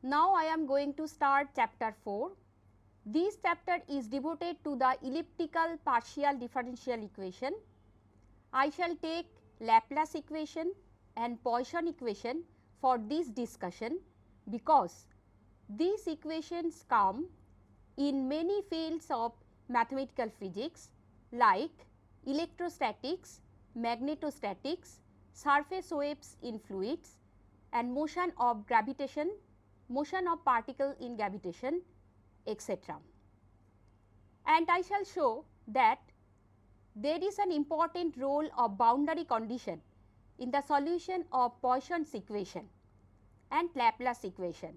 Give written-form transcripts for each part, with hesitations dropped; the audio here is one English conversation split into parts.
Now I am going to start chapter 4. This chapter is devoted to the elliptical partial differential equation. I shall take Laplace equation and Poisson equation for this discussion because these equations come in many fields of mathematical physics like electrostatics, magnetostatics, surface waves in fluids and motion of gravitation, motion of particle in gravitation, etc. And I shall show that there is an important role of boundary condition in the solution of Poisson's equation and Laplace equation.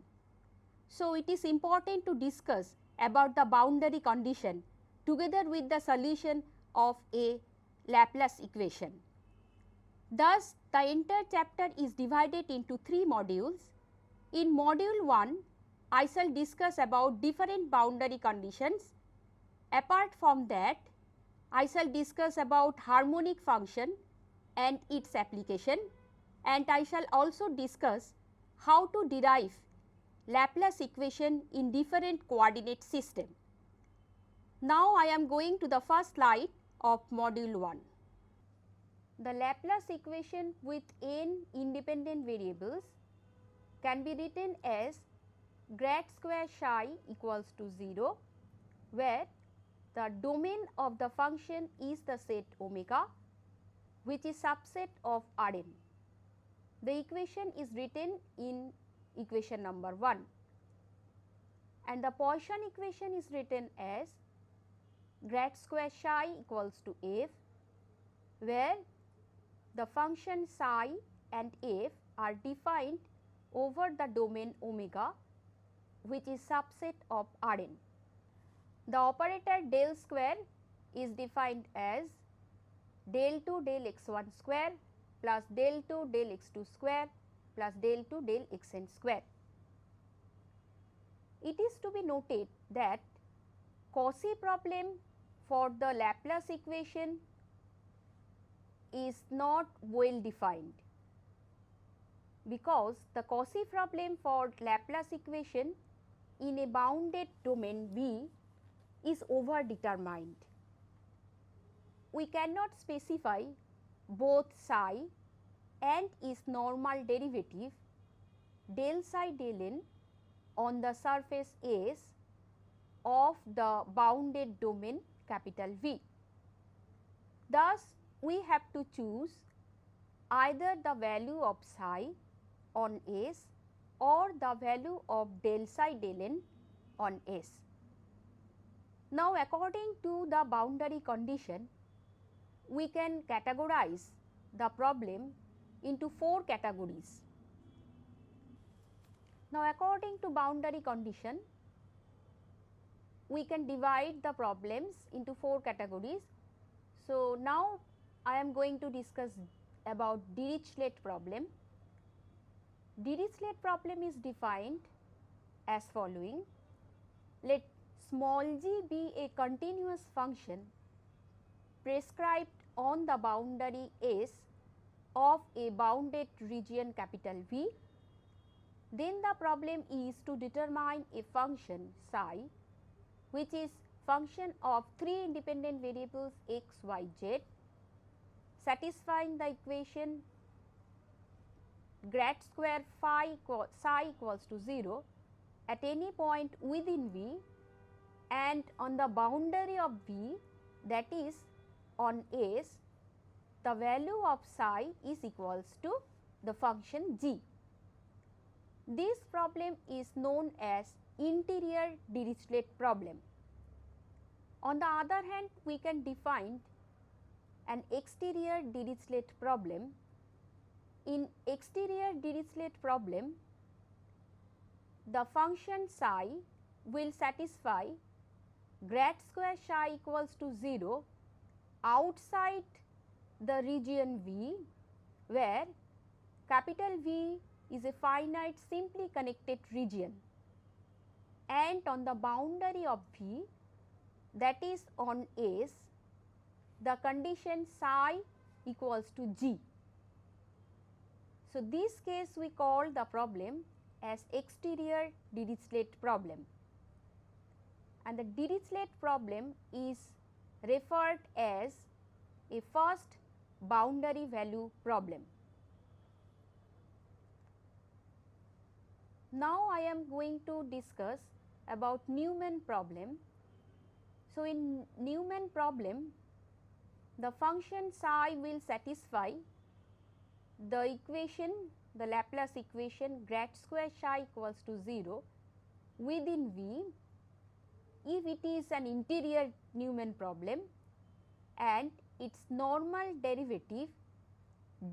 So, it is important to discuss about the boundary condition together with the solution of a Laplace equation. Thus, the entire chapter is divided into 3 modules. In module 1, I shall discuss about different boundary conditions. Apart from that, I shall discuss about harmonic function and its application, and I shall also discuss how to derive Laplace equation in different coordinate system. Now, I am going to the first slide of module 1. The Laplace equation with n independent variables can be written as grad square psi equals to 0, where the domain of the function is the set omega, which is subset of Rn. The equation is written in equation number 1, and the Poisson equation is written as grad square psi equals to f, where the function psi and f are defined over the domain omega, which is subset of Rn. The operator del square is defined as del 2 del x1 square plus del 2 del x2 square plus del 2 del xn square. It is to be noted that Cauchy problem for the Laplace equation is not well defined, because the Cauchy problem for Laplace equation in a bounded domain V is overdetermined. We cannot specify both psi and its normal derivative del psi del n on the surface S of the bounded domain capital V. Thus, we have to choose either the value of psi on S or the value of del psi del n on S. Now, according to the boundary condition, we can categorize the problem into 4 categories. Now, according to boundary condition, we can divide the problems into 4 categories. So, now I am going to discuss about Dirichlet problem. Dirichlet problem is defined as following. Let small g be a continuous function prescribed on the boundary S of a bounded region capital V. Then the problem is to determine a function psi, which is function of 3 independent variables x, y, z, satisfying the equation grad square psi equals to 0 at any point within V and on the boundary of V, that is on S, the value of psi is equals to the function g. This problem is known as interior Dirichlet problem. On the other hand, we can define an exterior Dirichlet problem. In exterior Dirichlet problem, the function psi will satisfy grad square psi equals to 0 outside the region V, where capital V is a finite simply connected region, and on the boundary of V, that is on S, the condition psi equals to g. So, this case we call the problem as exterior Dirichlet problem, and the Dirichlet problem is referred as a first boundary value problem. Now I am going to discuss about Newman problem. So, in Newman problem, the function psi will satisfy the equation, the Laplace equation grad square psi equals to 0 within V if it is an interior Newman problem and its normal derivative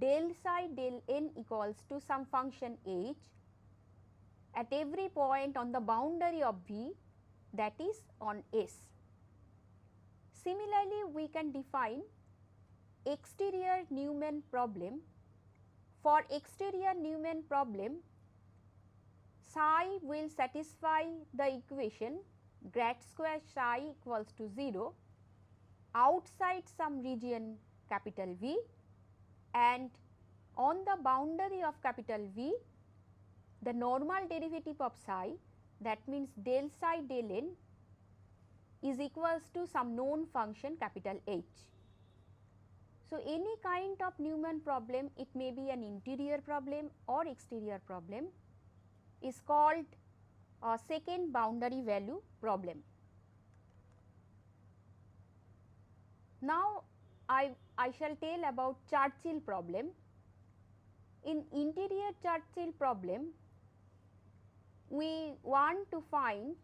del psi del n equals to some function h at every point on the boundary of V, that is on S. Similarly, we can define exterior Newman problem. For exterior Newman problem, psi will satisfy the equation grad square psi equals to 0 outside some region capital V, and on the boundary of capital V, the normal derivative of psi, that means del psi del n, is equals to some known function capital H. So, any kind of Newman problem, it may be an interior problem or exterior problem, is called a second boundary value problem. Now, I shall tell about Churchill problem. In interior Churchill problem, we want to find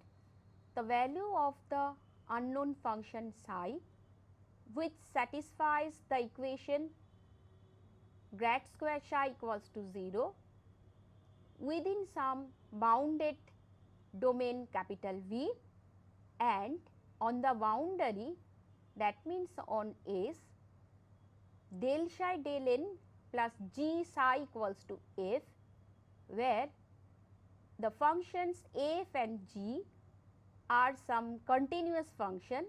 the value of the unknown function psi which satisfies the equation grad square psi equals to 0 within some bounded domain capital V, and on the boundary, that means on S, del psi del n plus g psi equals to f, where the functions f and g are some continuous function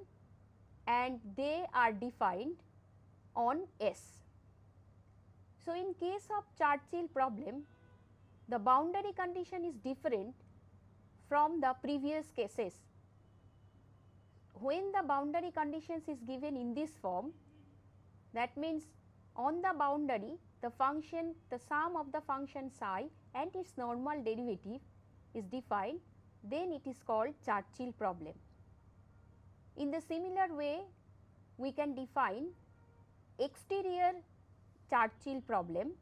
and they are defined on S. So, in case of Churchill problem, the boundary condition is different from the previous cases. When the boundary conditions is given in this form, that means on the boundary the function, the sum of the function psi and its normal derivative is defined, then it is called Churchill problem. In the similar way, we can define exterior Churchill problem,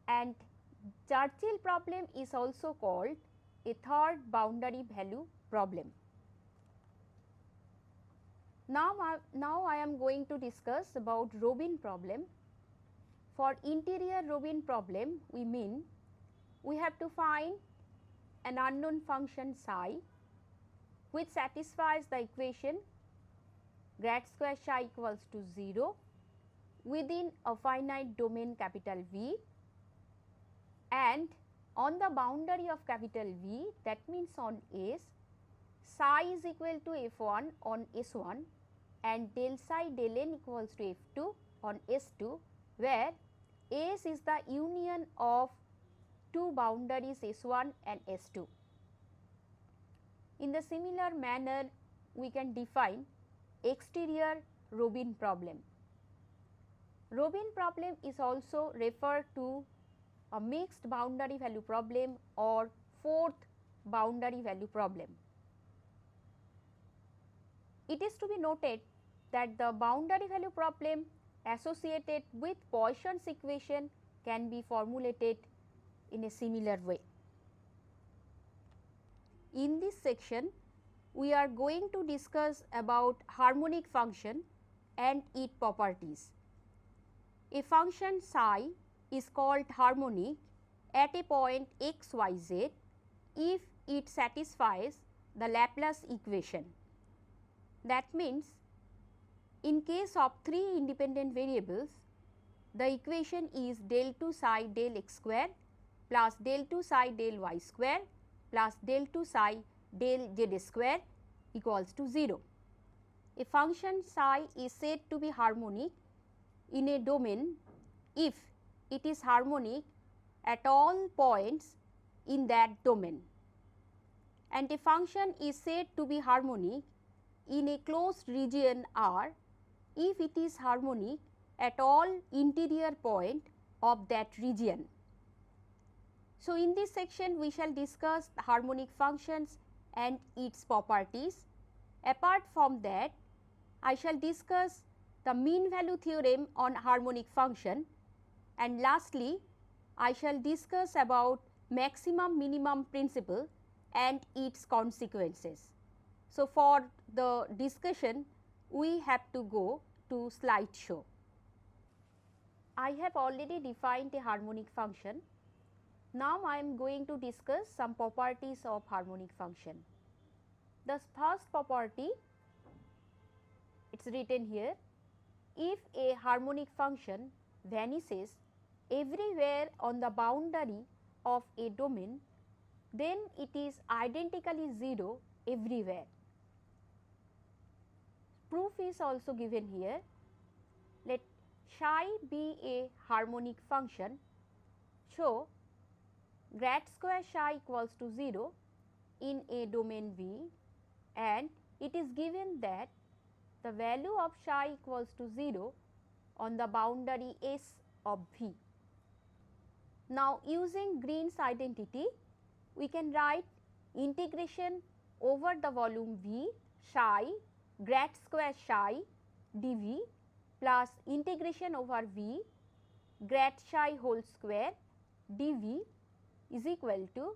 and Churchill problem is also called a third boundary value problem. Now I am going to discuss about Robin problem. For interior Robin problem, we mean we have to find an unknown function psi which satisfies the equation grad square psi equals to 0 within a finite domain capital V, and on the boundary of capital V, that means on S, psi is equal to f1 on S1 and del psi del n equals to f2 on S2, where S is the union of two boundaries S1 and S2. In the similar manner, we can define exterior Robin problem. Robin problem is also referred to a mixed boundary value problem or fourth boundary value problem. It is to be noted that the boundary value problem associated with Poisson's equation can be formulated in a similar way. In this section, we are going to discuss about harmonic function and its properties. A function psi is called harmonic at a point x, y, z if it satisfies the Laplace equation. That means, in case of three independent variables, the equation is del 2 psi del x square plus del 2 psi del y square plus del 2 psi del z square equals to 0. A function psi is said to be harmonic in a domain if it is harmonic at all points in that domain, and a function is said to be harmonic in a closed region R if it is harmonic at all interior point of that region. So, in this section we shall discuss harmonic functions and its properties. Apart from that, I shall discuss the mean value theorem on harmonic function, and lastly I shall discuss about maximum minimum principle and its consequences. So, for the discussion we have to go to slide show. I have already defined a harmonic function. Now, I am going to discuss some properties of harmonic function. The first property, it is written here, if a harmonic function vanishes everywhere on the boundary of a domain, then it is identically 0 everywhere. Proof is also given here. Let psi be a harmonic function. So, grad square psi equals to 0 in a domain V, and it is given that the value of psi equals to 0 on the boundary S of V. Now, using Green's identity, we can write integration over the volume V psi grad square psi dV plus integration over V grad psi whole square dV is equal to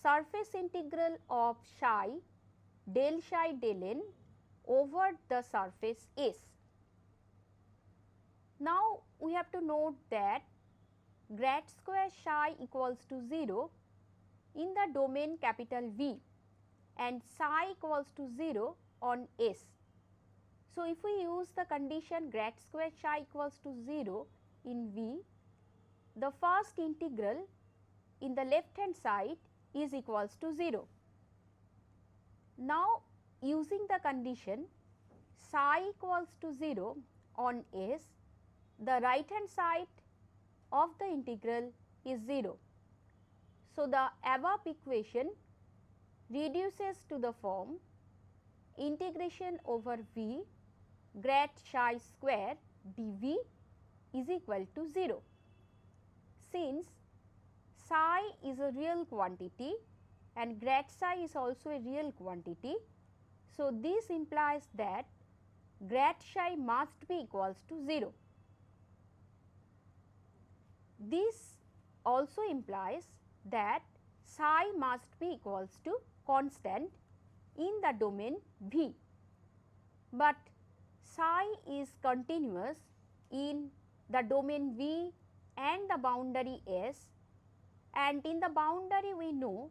surface integral of psi del n over the surface S. Now, we have to note that grad square psi equals to 0 in the domain capital V and psi equals to 0 on S. So, if we use the condition grad square psi equals to 0 in V, the first integral in the left hand side is equals to 0. Now, using the condition psi equals to 0 on S, the right hand side of the integral is 0. So, the above equation reduces to the form integration over V grad psi square dV is equal to 0. Since psi is a real quantity and grad psi is also a real quantity, so this implies that grad psi must be equals to 0. This also implies that psi must be equals to constant in the domain V, but psi is continuous in the domain V and the boundary S, and in the boundary we know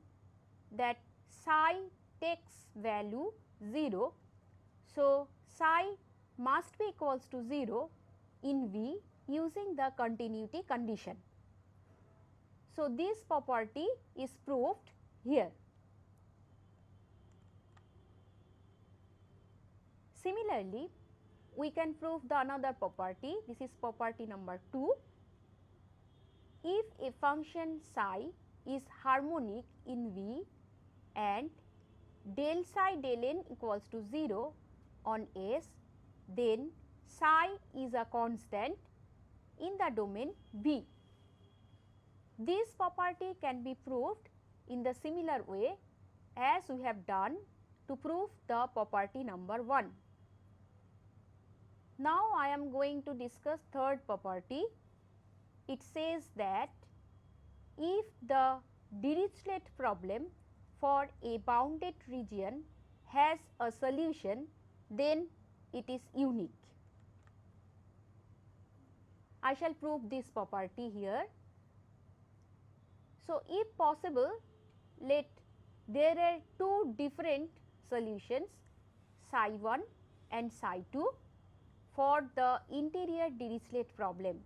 that psi takes value 0. So, psi must be equals to 0 in V using the continuity condition. So, this property is proved here. Similarly, we can prove the another property. This is property number 2. If a function psi is harmonic in V and del psi del n equals to 0 on S, then psi is a constant in the domain V. This property can be proved in the similar way as we have done to prove the property number 1. Now, I am going to discuss third property. It says that if the Dirichlet problem for a bounded region has a solution, then it is unique. I shall prove this property here. So, if possible, let there are two different solutions psi 1 and psi 2 for the interior Dirichlet problem.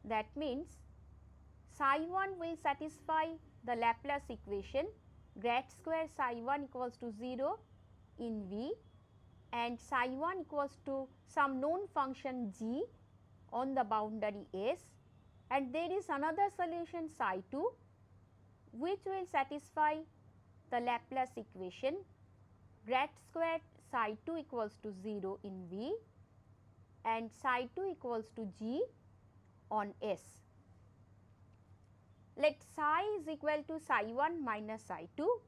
That means, psi 1 will satisfy the Laplace equation grad square psi 1 equals to 0 in V and psi 1 equals to some known function g on the boundary S, and there is another solution psi 2 which will satisfy the Laplace equation grad squared psi 2 equals to 0 in V and psi 2 equals to G on S. Let psi is equal to psi 1 minus psi 2.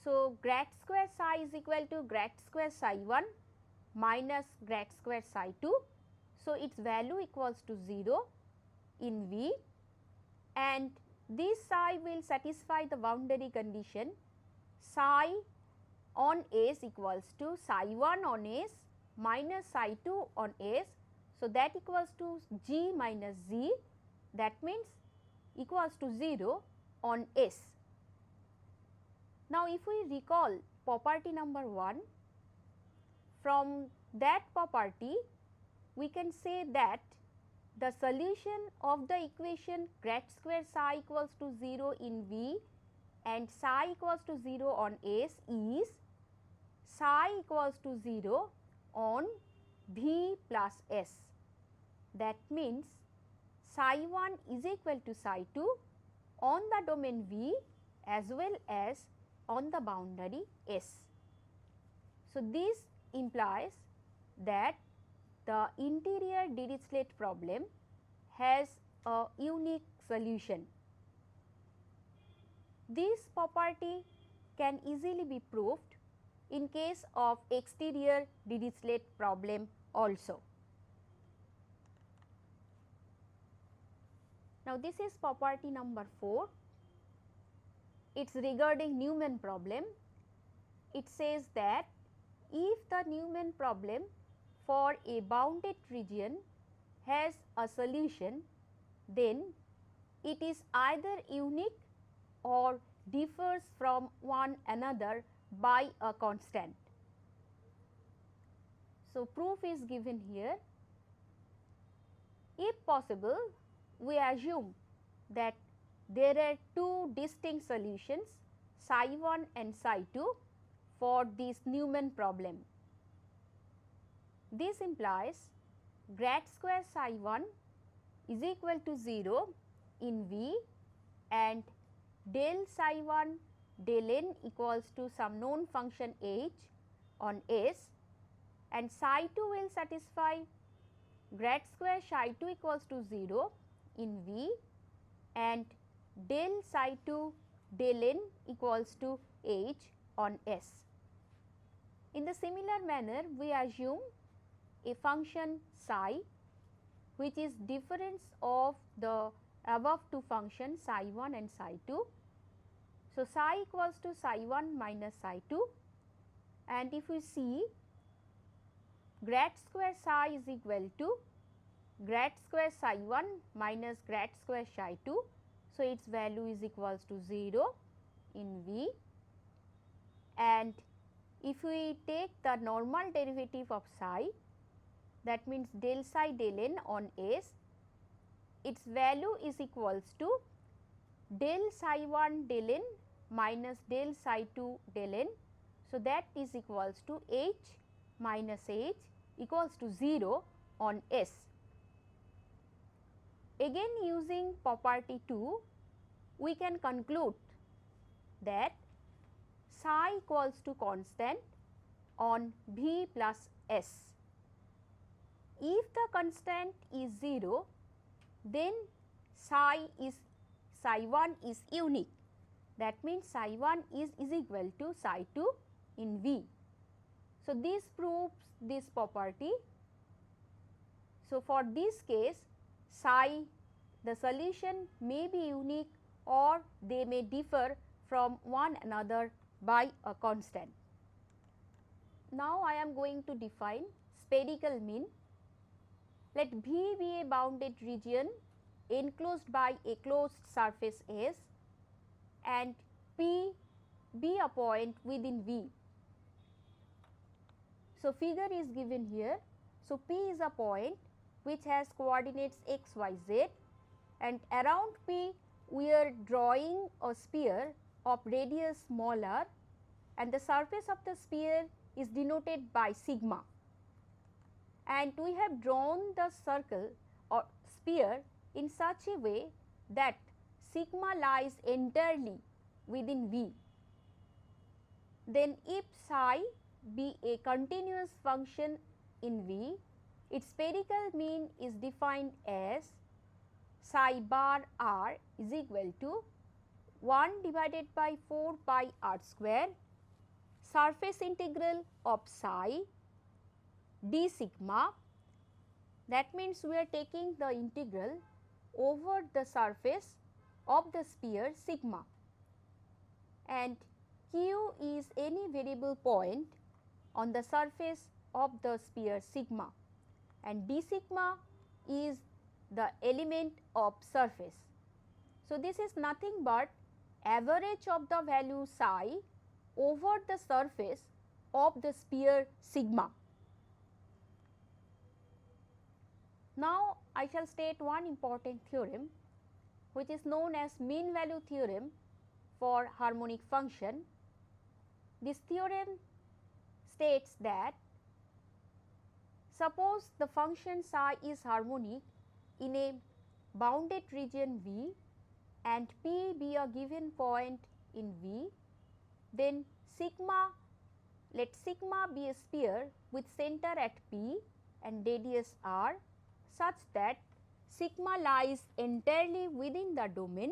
So, grad square psi is equal to grad square psi 1 minus grad square psi 2. So, its value equals to 0 in V, and this psi will satisfy the boundary condition psi on S equals to psi 1 on S minus psi 2 on S. So, that equals to G minus Z, that means equals to 0 on S. Now, if we recall property number 1, from that property we can say that the solution of the equation grad square psi equals to 0 in V and psi equals to 0 on S is psi equals to 0 on V plus S. That means psi 1 is equal to psi 2 on the domain V as well as on the boundary S. So, this implies that the interior Dirichlet problem has a unique solution. This property can easily be proved in case of exterior Dirichlet problem also. Now, this is property number 4. It is regarding Newman problem. It says that if the Newman problem for a bounded region has a solution, then it is either unique or differs from one another by a constant. So, proof is given here. If possible, we assume that there are two distinct solutions psi 1 and psi 2 for this Newman problem. This implies grad square psi 1 is equal to 0 in V and del psi 1 del n equals to some known function h on S, and psi 2 will satisfy grad square psi 2 equals to 0 in V and del psi 2 del n equals to h on S. In the similar manner, we assume a function psi which is difference of the above two functions psi 1 and psi 2. So, psi equals to psi 1 minus psi 2, and if we see grad square psi is equal to grad square psi 1 minus grad square psi 2. So, its value is equals to 0 in V, and if we take the normal derivative of psi, that means del psi del n on S, its value is equals to del psi 1 del n minus del psi 2 del n. So, that is equals to h minus h equals to 0 on S. Again, using property 2, we can conclude that psi equals to constant on V plus S. If the constant is 0, then psi 1 is unique. That means psi 1 is equal to psi 2 in V. So, this proves this property. So, for this case, psi, the solution may be unique or they may differ from one another by a constant. Now, I am going to define spherical mean. Let V be a bounded region enclosed by a closed surface S and P be a point within V. So, figure is given here. So, P is a point which has coordinates x, y, z, and around P we are drawing a sphere of radius small r, and the surface of the sphere is denoted by sigma. And we have drawn the circle or sphere in such a way that sigma lies entirely within V, then if psi be a continuous function in V, its spherical mean is defined as psi bar r is equal to 1 divided by 4 pi r square surface integral of psi d sigma. That means we are taking the integral over the surface of the sphere sigma, and q is any variable point on the surface of the sphere sigma, and d sigma is the element of surface. So, this is nothing but average of the value psi over the surface of the sphere sigma. Now, I shall state one important theorem which is known as mean value theorem for harmonic function. This theorem states that suppose the function psi is harmonic in a bounded region V and P be a given point in V, then sigma, let sigma be a sphere with center at P and radius r, such that sigma lies entirely within the domain,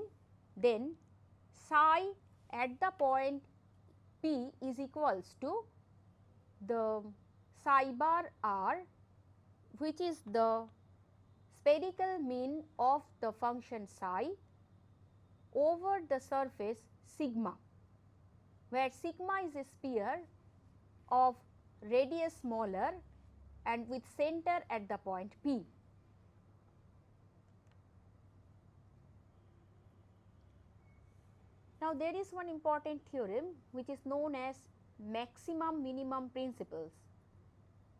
then psi at the point P is equals to the psi bar r, which is the spherical mean of the function psi over the surface sigma, where sigma is a sphere of radius smaller and with center at the point P. Now, there is one important theorem which is known as maximum minimum principles,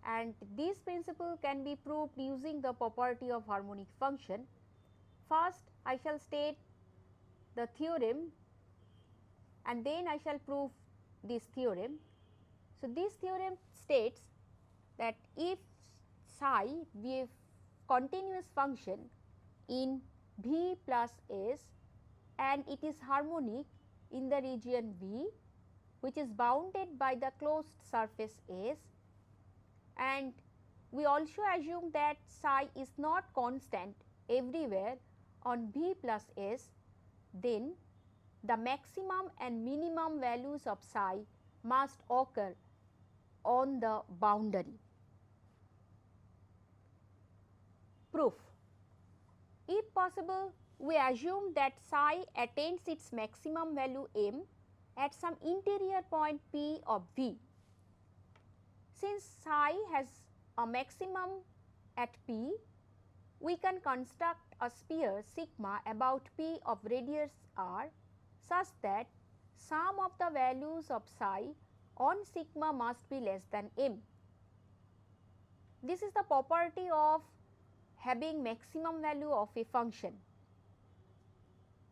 and this principle can be proved using the property of harmonic function. First, I shall state the theorem and then I shall prove this theorem. So, this theorem states that if psi be a continuous function in V plus S and it is harmonic in the region V, which is bounded by the closed surface S, and we also assume that psi is not constant everywhere on V plus S, then the maximum and minimum values of psi must occur on the boundary. Proof: if possible, we assume that psi attains its maximum value m at some interior point P of V. Since psi has a maximum at P, we can construct a sphere sigma about P of radius r such that sum of the values of psi on sigma must be less than m. This is the property of having maximum value of a function.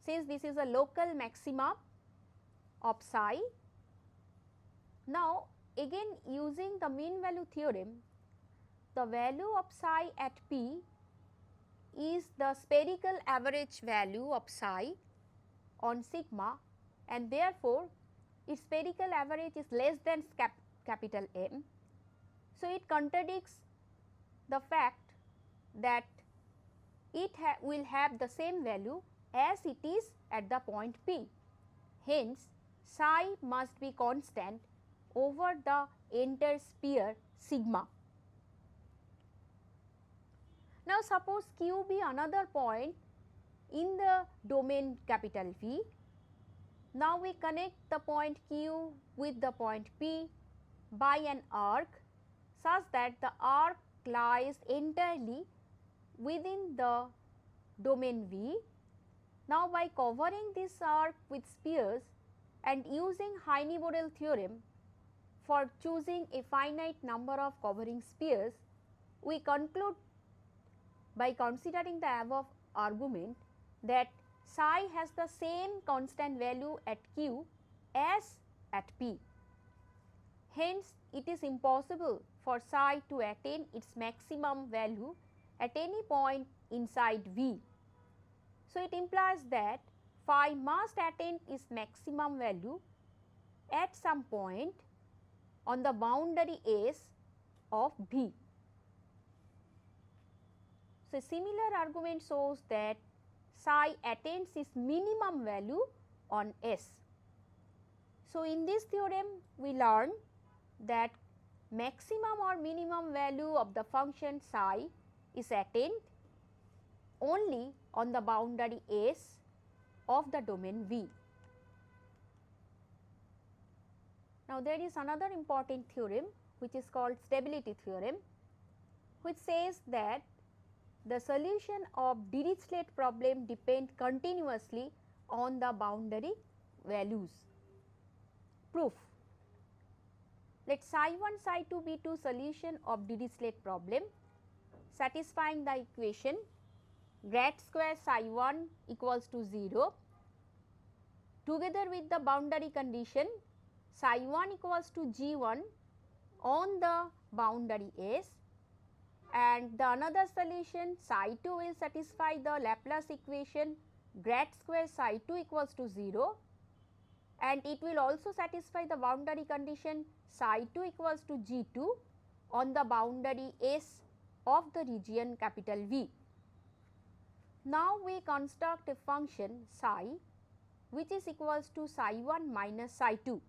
Since this is a local maxima of psi, now again using the mean value theorem, the value of psi at P is the spherical average value of psi on sigma, and therefore, its spherical average is less than capital M. So, it contradicts the fact that it will have the same value as it is at the point P. Hence, psi must be constant over the entire sphere sigma. Now, suppose Q be another point in the domain capital V. Now, we connect the point Q with the point P by an arc such that the arc lies entirely within the domain V. Now, by covering this arc with spheres and using Heine-Borel theorem for choosing a finite number of covering spheres, we conclude by considering the above argument that psi has the same constant value at Q as at P. Hence, it is impossible for psi to attain its maximum value at any point inside V. So, it implies that phi must attain its maximum value at some point on the boundary S of V. So, a similar argument shows that psi attains its minimum value on S. So, in this theorem we learn that maximum or minimum value of the function psi is attained only on the boundary S of the domain V. Now, there is another important theorem which is called stability theorem, which says that the solution of Dirichlet problem depend continuously on the boundary values. Proof: let psi 1 psi 2 be two solution of Dirichlet problem satisfying the equation grad square psi 1 equals to 0 together with the boundary condition psi 1 equals to g1 on the boundary S, and the another solution psi 2 will satisfy the Laplace equation grad square psi 2 equals to 0, and it will also satisfy the boundary condition psi 2 equals to g2 on the boundary S of the region capital V. Now, we construct a function psi which is equals to psi 1 minus psi 2.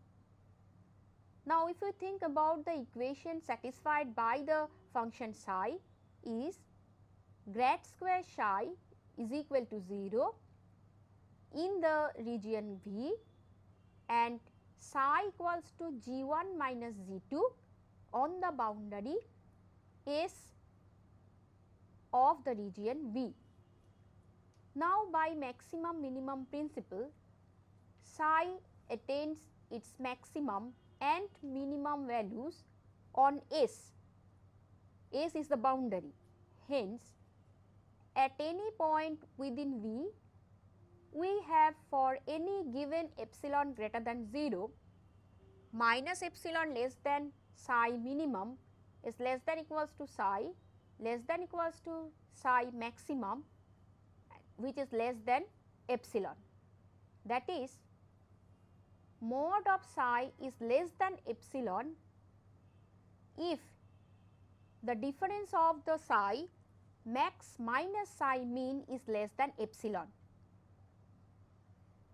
Now, if you think about the equation satisfied by the function psi is grad square psi is equal to 0 in the region V and psi equals to g1 minus g2 on the boundary S of the region V. Now, by maximum minimum principle, psi attains its maximum and minimum values on S. S is the boundary. Hence, at any point within V, we have for any given epsilon greater than 0 minus epsilon less than psi minimum is less than equals to psi less than equals to psi maximum, which is less than epsilon. That is, mod of psi is less than epsilon if the difference of the psi max minus psi mean is less than epsilon.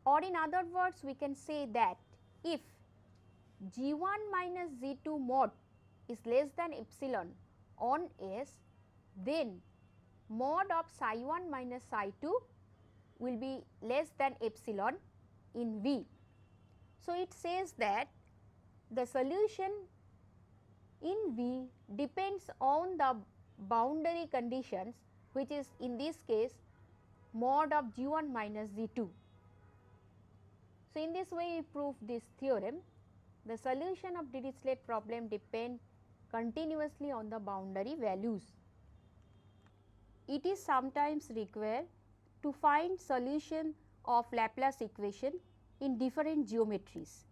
Or in other words, we can say that if g1 minus g2 mod is less than epsilon on S, then mod of psi 1 minus psi 2 will be less than epsilon in V. So, it says that the solution in V depends on the boundary conditions, which is in this case mod of g1 minus g2. So, in this way we prove this theorem. The solution of Dirichlet problem depend continuously on the boundary values. It is sometimes required to find solution of Laplace equation in different geometries.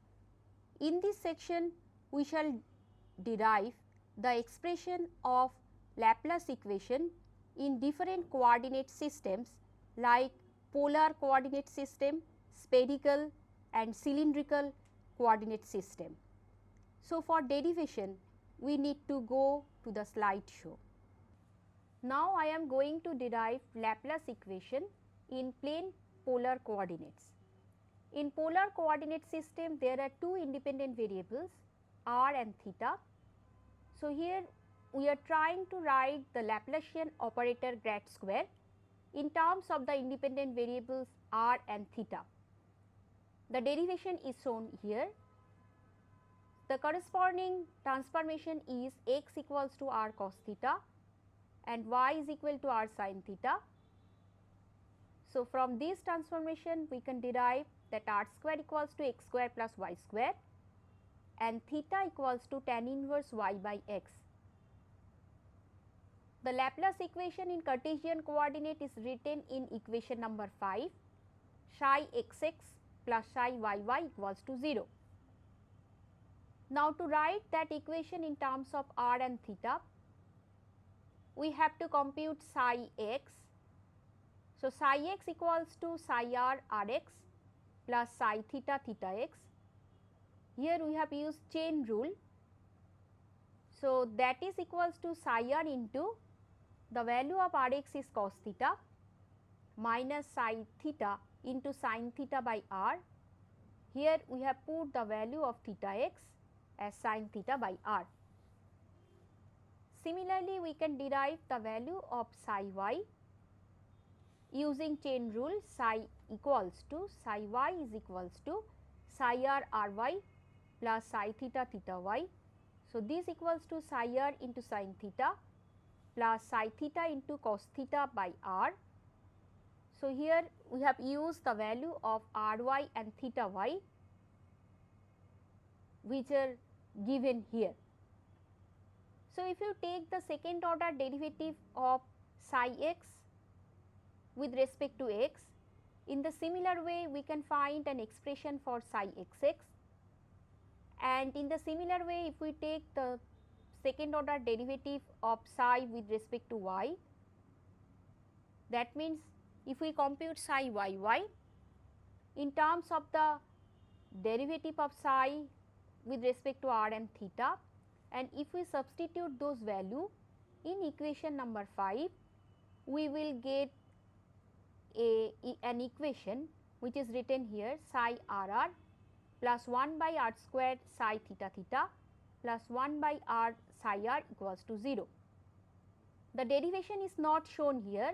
In this section, we shall derive the expression of Laplace equation in different coordinate systems like polar coordinate system, spherical and cylindrical coordinate system. So, for derivation, we need to go to the slide show. Now, I am going to derive Laplace equation in plane polar coordinates. In polar coordinate system, there are two independent variables r and theta. So, here we are trying to write the Laplacian operator grad square in terms of the independent variables r and theta. The derivation is shown here. The corresponding transformation is x equals to r cos theta and y is equal to r sin theta. So, from this transformation we can derive that r square equals to x square plus y square and theta equals to tan inverse y by x. The Laplace equation in Cartesian coordinate is written in equation number 5, psi xx plus psi yy equals to 0. Now, to write that equation in terms of r and theta, we have to compute psi x. So, psi x equals to psi r r x plus psi theta theta x. Here we have used chain rule. So, that is equals to psi r into the value of r x is cos theta minus psi theta into sin theta by r. Here we have put the value of theta x as sin theta by r. Similarly, we can derive the value of psi y using chain rule. Psi equals to psi y is equals to psi r r y plus psi theta theta y. So, this equals to psi r into sin theta plus psi theta into cos theta by r. So, here we have used the value of r y and theta y which are given here. So, if you take the second order derivative of psi x with respect to x, in the similar way we can find an expression for psi xx, and in the similar way if we take the second order derivative of psi with respect to y, that means if we compute psi yy in terms of the derivative of psi with respect to r and theta, and if we substitute those value in equation number 5, we will get an equation which is written here psi rr plus 1 by r squared psi theta theta plus 1 by r psi r equals to 0. The derivation is not shown here.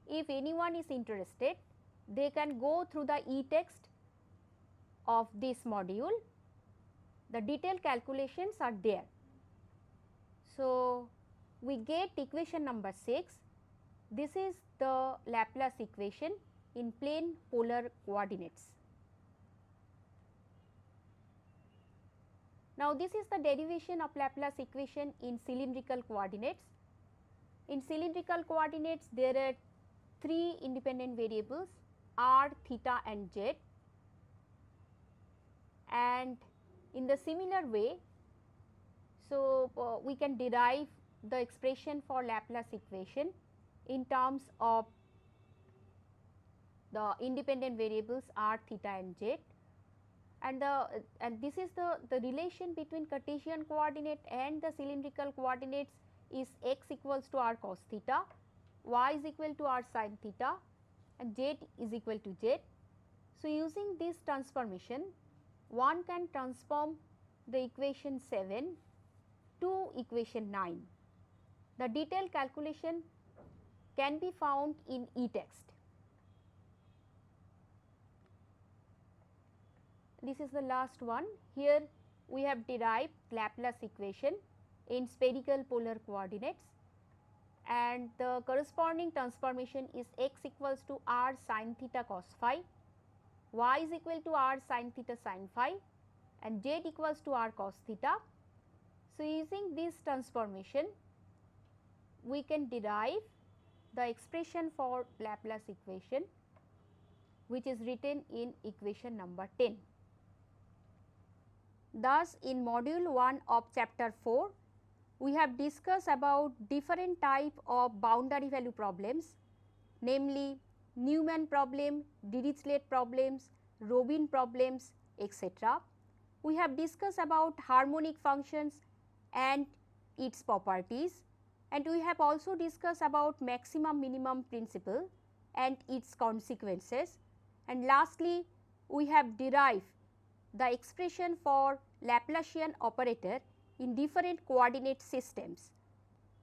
If anyone is interested, they can go through the e-text of this module. The detailed calculations are there. So, we get equation number 6. This is the Laplace equation in plane polar coordinates. Now, this is the derivation of Laplace equation in cylindrical coordinates. In cylindrical coordinates, there are 3 independent variables r, theta and z, and in the similar way, so we can derive the expression for Laplace equation in terms of the independent variables r, theta and z, and this is the relation between Cartesian coordinate and the cylindrical coordinates is x equals to r cos theta, y is equal to r sin theta and z is equal to z. So, using this transformation, one can transform the equation 7 to equation 9. The detailed calculation can be found in e-text. This is the last one. Here we have derived Laplace equation in spherical polar coordinates, and the corresponding transformation is x equals to r sin theta cos phi, y is equal to r sin theta sin phi and z equals to r cos theta. So, using this transformation, we can derive the expression for Laplace equation which is written in equation number 10. Thus, in module 1 of chapter 4, we have discussed about different type of boundary value problems, namely Newman problem, Dirichlet problems, Robin problems, etc. We have discussed about harmonic functions and its properties, and we have also discussed about maximum minimum principle and its consequences, and lastly we have derived the expression for Laplacian operator in different coordinate systems.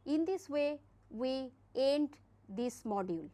In this way, we end this module.